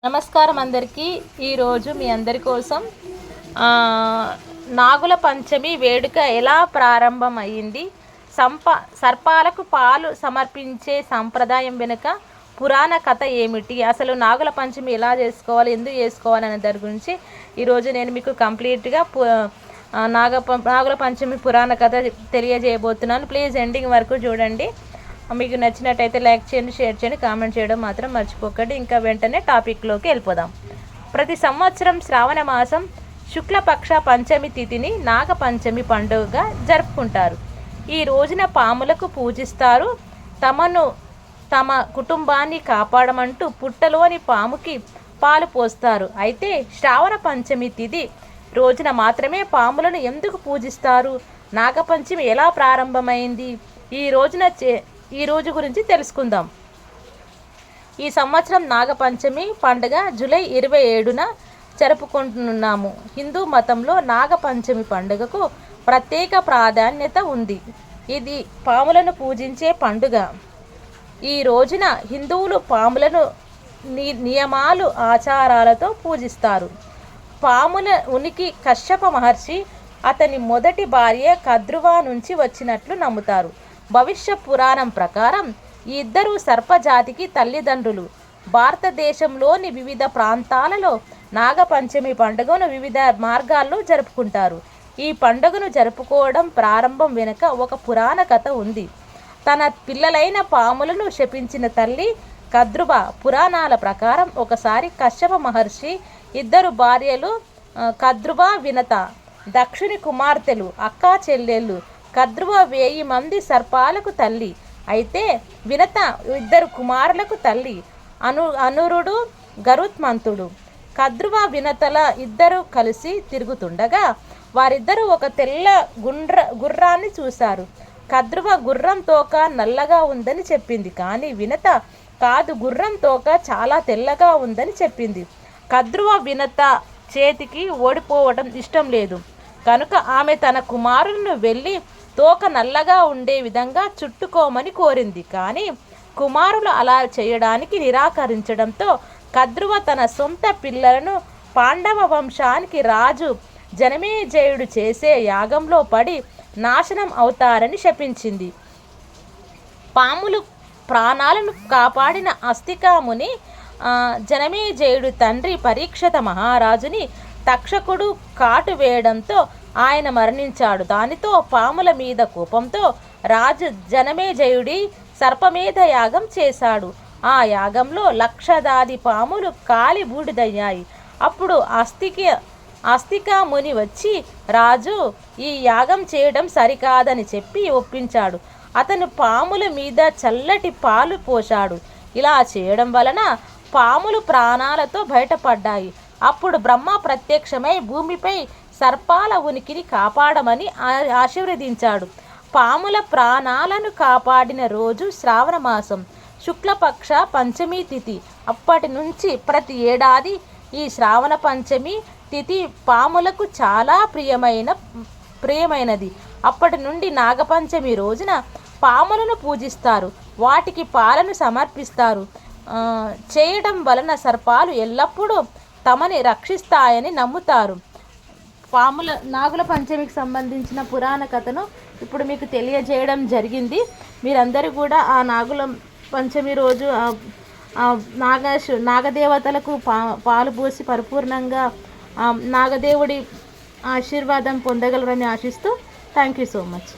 నమస్కారం అందరికీ. ఈరోజు మీ అందరి కోసం నాగుల పంచమి వేడుక ఎలా ప్రారంభం అయ్యింది, సర్పాలకు పాలు సమర్పించే సంప్రదాయం వెనుక పురాణ కథ ఏమిటి, అసలు నాగుల పంచమి ఎలా చేసుకోవాలి, ఎందుకు చేసుకోవాలి అనే దాని గురించి ఈరోజు నేను మీకు కంప్లీట్గా నాగుల పంచమి పురాణ కథ తెలియజేయబోతున్నాను. ప్లీజ్ ఎండింగ్ వరకు చూడండి. మీకు నచ్చినట్టయితే లైక్ చేయండి, షేర్ చేయండి, కామెంట్ చేయడం మాత్రం మర్చిపోకండి. ఇంకా వెంటనే టాపిక్లోకి వెళ్ళిపోదాం. ప్రతి సంవత్సరం శ్రావణ మాసం శుక్లపక్ష పంచమి తిథిని నాగపంచమి పండుగగా జరుపుకుంటారు. ఈ రోజున పాములకు పూజిస్తారు. తమ కుటుంబాన్ని కాపాడమంటూ పుట్టలోని పాముకి పాలు పోస్తారు. అయితే శ్రావణ పంచమి తిథి రోజున మాత్రమే పాములను ఎందుకు పూజిస్తారు, నాగపంచమి ఎలా ప్రారంభమైంది, ఈ రోజు గురించి తెలుసుకుందాం. ఈ సంవత్సరం నాగపంచమి పండుగ జూలై 27న జరుపుకుంటున్నాము. హిందూ మతంలో నాగపంచమి పండుగకు ప్రత్యేక ప్రాధాన్యత ఉంది. ఇది పాములను పూజించే పండుగ. ఈ రోజున హిందువులు పాములను నియమాలు ఆచారాలతో పూజిస్తారు. పాముల ఉనికి కశ్యప మహర్షి అతని మొదటి భార్య కద్రువా నుంచి వచ్చినట్లు నమ్ముతారు. భవిష్య పురాణం ప్రకారం ఈ ఇద్దరు సర్పజాతికి తల్లిదండ్రులు. భారతదేశంలోని వివిధ ప్రాంతాలలో నాగపంచమి పండుగను వివిధ మార్గాల్లో జరుపుకుంటారు. ఈ పండుగను జరుపుకోవడం ప్రారంభం వెనుక ఒక పురాణ కథ ఉంది. తన పిల్లలైన పాములను శపించిన తల్లి కద్రువ పురాణాల ప్రకారం ఒకసారి కశ్యప మహర్షి ఇద్దరు భార్యలు కద్రువ, వినత, దక్షుని కుమార్తెలు, అక్కా చెల్లెళ్ళు. కద్రువ 1000 మంది సర్పాలకు తల్లి. అయితే వినత 2 కుమారులకు తల్లి, అనురుడు, గరుత్మంతుడు. కద్రువ వినతల ఇద్దరు కలిసి తిరుగుతుండగా వారిద్దరూ ఒక తెల్ల గుర్రాన్ని చూశారు. కద్రువ గుర్రం తోక నల్లగా ఉందని చెప్పింది, కానీ వినత కాదు, గుర్రం తోక చాలా తెల్లగా ఉందని చెప్పింది. కద్రువ వినత చేతికి ఓడిపోవడం ఇష్టం లేదు కనుక ఆమె తన కుమారులను వెళ్ళి తోక నల్లగా ఉండే విధంగా చుట్టుకోమని కోరింది. కానీ కుమారులు అలా చేయడానికి నిరాకరించడంతో కద్రువ తన సొంత పిల్లలను పాండవ వంశానికి రాజు జనమేజయుడు చేసే యాగంలో పడి నాశనం అవుతారని శపించింది. పాములు ప్రాణాలను కాపాడిన అస్తికాముని జనమేజయుడు తండ్రి పరీక్షిత మహారాజుని తక్షకుడు కాటు వేయడంతో ఆయన మరణించాడు. దానితో పాముల మీద కోపంతో రాజు జనమేజయుడి సర్పమేధ యాగం చేశాడు. ఆ యాగంలో లక్షలాది పాములు కాలి బూడిదయ్యాయి. అప్పుడు అస్తికా ముని వచ్చి రాజు ఈ యాగం చేయడం సరికాదని చెప్పి ఒప్పించాడు. అతను పాముల మీద చల్లటి పాలు పోశాడు. ఇలా చేయడం వలన పాములు ప్రాణాలతో బయటపడ్డాయి. అప్పుడు బ్రహ్మ ప్రత్యక్షమై భూమిపై సర్పాల ఉనికిని కాపాడమని ఆశీర్వదించాడు. పాముల ప్రాణాలను కాపాడిన రోజు శ్రావణ మాసం శుక్లపక్ష పంచమి తిథి. అప్పటి నుంచి ప్రతి ఏడాది ఈ శ్రావణ పంచమి తిథి పాములకు చాలా ప్రియమైనది. అప్పటి నుండి నాగపంచమి రోజున పాములను పూజిస్తారు, వాటికి పాలను సమర్పిస్తారు. చేయడం వలన సర్పాలు ఎల్లప్పుడూ తమని రక్షిస్తాయని నమ్ముతారు. నాగుల పంచమికి సంబంధించిన పురాణ కథను ఇప్పుడు మీకు తెలియజేయడం జరిగింది. మీరందరూ కూడా ఆ నాగుల పంచమి రోజు నాగదేవతలకు పాలు పోసి పరిపూర్ణంగా నాగదేవుడి ఆశీర్వాదం పొందగలరని ఆశిస్తూ థ్యాంక్ యూ సో మచ్.